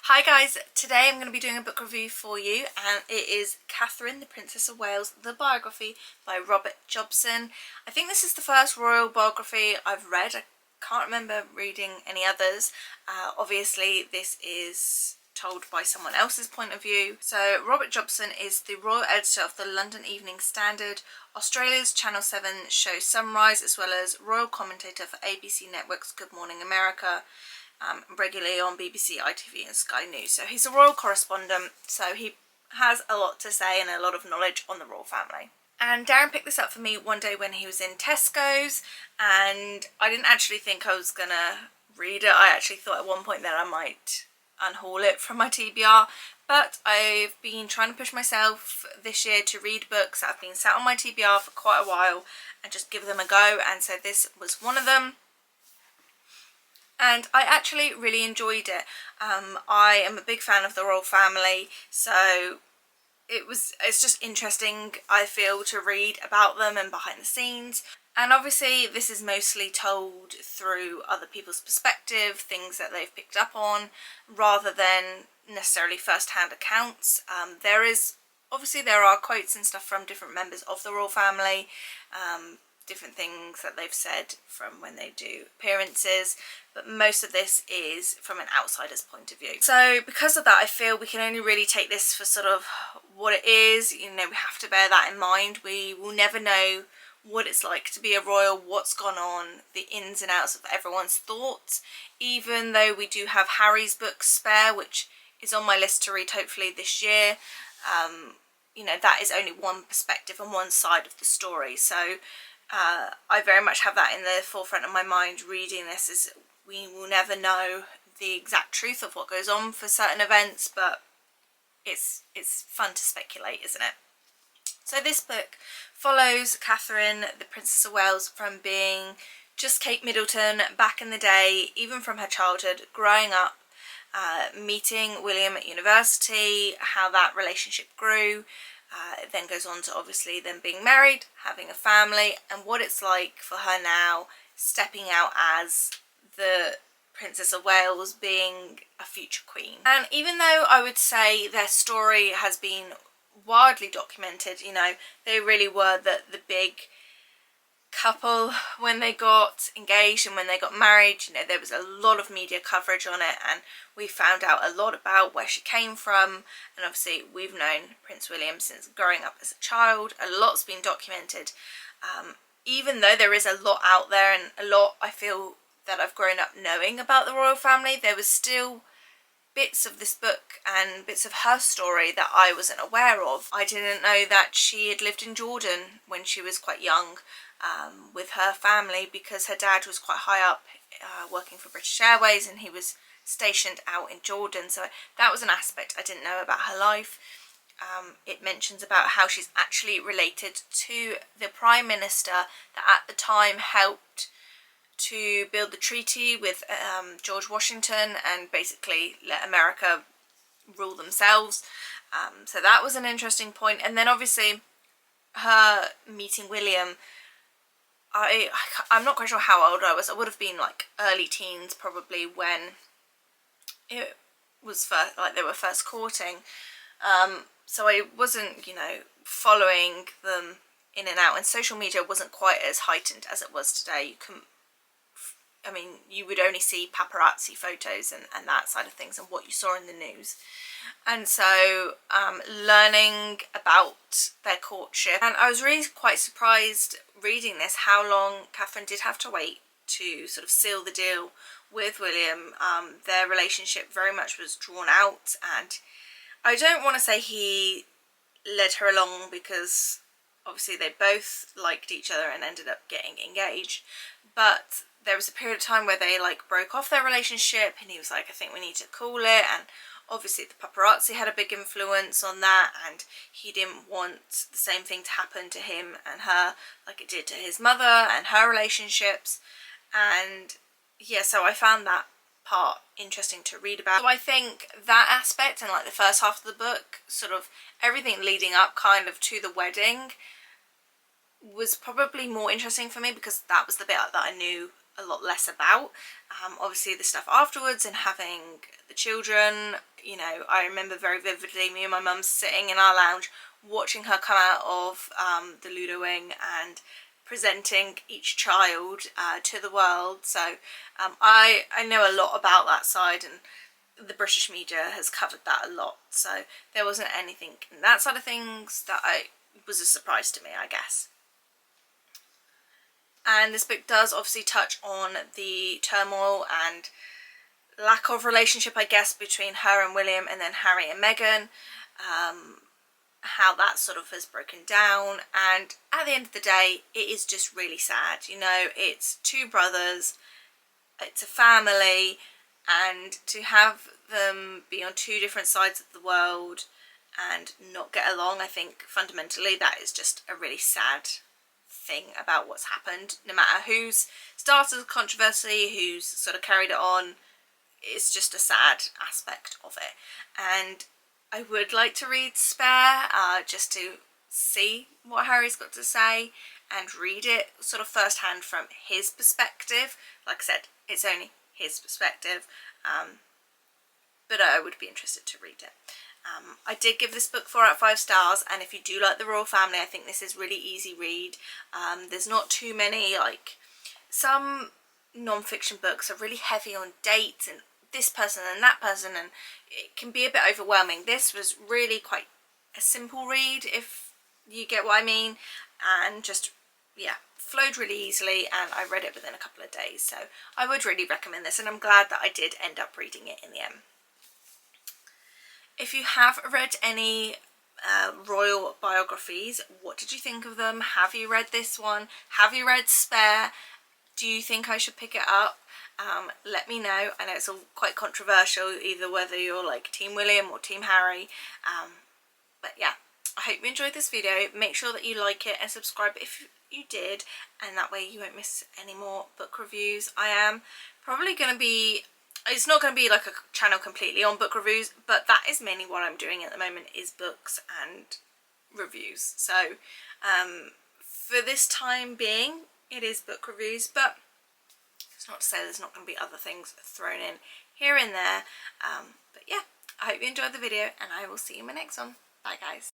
Hi guys, today I'm going to be doing a book review for you and it is Catherine, the Princess of Wales, the biography by Robert Jobson. I think this is the first royal biography I've read. I can't remember reading any others. Obviously this is told by someone else's point of view. So Robert Jobson is the royal editor of the London Evening Standard, Australia's Channel 7 show Sunrise, as well as royal commentator for ABC Network's Good Morning America. Regularly on BBC, ITV and Sky News. So he's a royal correspondent, so he has a lot to say and a lot of knowledge on the royal family. And Darren picked this up for me one day when he was in Tesco's, and I didn't actually think I was gonna read it. I actually thought at one point that I might unhaul it from my TBR, but I've been trying to push myself this year to read books that have been sat on my TBR for quite a while and just give them a go, and so this was one of them. And I actually really enjoyed it. I am a big fan of the royal family, so it's just interesting, I feel, to read about them and behind the scenes. And obviously this is mostly told through other people's perspective, things that they've picked up on, rather than necessarily first-hand accounts. There are quotes and stuff from different members of the royal family, different things that they've said from when they do appearances, but most of this is from an outsider's point of view. So because of that, I feel we can only really take this for sort of what it is. You know, we have to bear that in mind. We will never know what it's like to be a royal, what's gone on, the ins and outs of everyone's thoughts, even though we do have Harry's book Spare, which is on my list to read hopefully this year. You know, that is only one perspective and one side of the story, so I very much have that in the forefront of my mind reading this. Is we will never know the exact truth of what goes on for certain events, but it's fun to speculate, isn't it? So this book follows Catherine, the Princess of Wales, from being just Kate Middleton back in the day, even from her childhood, growing up, meeting William at university, how that relationship grew. It then goes on to obviously then being married, having a family, and what it's like for her now stepping out as the Princess of Wales, being a future queen. And even though I would say their story has been widely documented, you know, they really were the big couple when they got engaged and when they got married. You know, there was a lot of media coverage on it, and we found out a lot about where she came from, and obviously we've known Prince William since growing up as a child. A lot's been documented. Even though there is a lot out there and a lot I feel that I've grown up knowing about the royal family, there was still bits of this book and bits of her story that I wasn't aware of. I didn't know that she had lived in Jordan when she was quite young, with her family, because her dad was quite high up working for British Airways, and he was stationed out in Jordan, so that was an aspect I didn't know about her life. It mentions about how she's actually related to the Prime Minister that at the time helped to build the treaty with George Washington and basically let America rule themselves. So that was an interesting point. And then obviously her meeting William, I'm not quite sure how old I was. I would have been like early teens probably when it was first, like they were first courting. So I wasn't, you know, following them in and out, and social media wasn't quite as heightened as it was today. You would only see paparazzi photos and that side of things and what you saw in the news. And so learning about their courtship, and I was really quite surprised reading this how long Catherine did have to wait to sort of seal the deal with William. Their relationship very much was drawn out, and I don't want to say he led her along, because obviously they both liked each other and ended up getting engaged, but there was a period of time where they like broke off their relationship, and he was like, I think we need to call it. And obviously the paparazzi had a big influence on that, and he didn't want the same thing to happen to him and her like it did to his mother and her relationships. And yeah, so I found that part interesting to read about. So I think that aspect and like the first half of the book, sort of everything leading up kind of to the wedding, was probably more interesting for me, because that was the bit that I knew a lot less about. Obviously the stuff afterwards and having the children, you know, I remember very vividly me and my mum sitting in our lounge watching her come out of the Ludo wing and presenting each child to the world. So I know a lot about that side, and the British media has covered that a lot, so there wasn't anything in that side of things that was a surprise to me, I guess. And this book does obviously touch on the turmoil and lack of relationship, I guess, between her and William, and then Harry and Meghan, how that sort of has broken down. And at the end of the day, it is just really sad. You know, it's two brothers, it's a family, and to have them be on two different sides of the world and not get along, I think fundamentally that is just a really sad thing about what's happened. No matter who's started the controversy, who's sort of carried it on, it's just a sad aspect of it. And I would like to read Spare, just to see what Harry's got to say and read it sort of firsthand from his perspective. Like I said, it's only his perspective, but I would be interested to read it. I did give this book 4 out of 5 stars, and if you do like the royal family, I think this is really easy read. There's not too many, like some non-fiction books are really heavy on dates and this person and that person, and it can be a bit overwhelming. This was really quite a simple read, if you get what I mean, and just, yeah, flowed really easily, and I read it within a couple of days. So I would really recommend this, and I'm glad that I did end up reading it in the end. If you have read any royal biographies, what did you think of them? Have you read this one? Have you read Spare? Do you think I should pick it up? Let me know. I know it's all quite controversial, either whether you're like Team William or Team Harry. But yeah, I hope you enjoyed this video. Make sure that you like it and subscribe if you did, and that way you won't miss any more book reviews. I am probably going to be, it's not going to be like a channel completely on book reviews, but that is mainly what I'm doing at the moment, is books and reviews. So for this time being, it is book reviews, but it's not to say there's not going to be other things thrown in here and there. But yeah, I hope you enjoyed the video, and I will see you in my next one. Bye guys.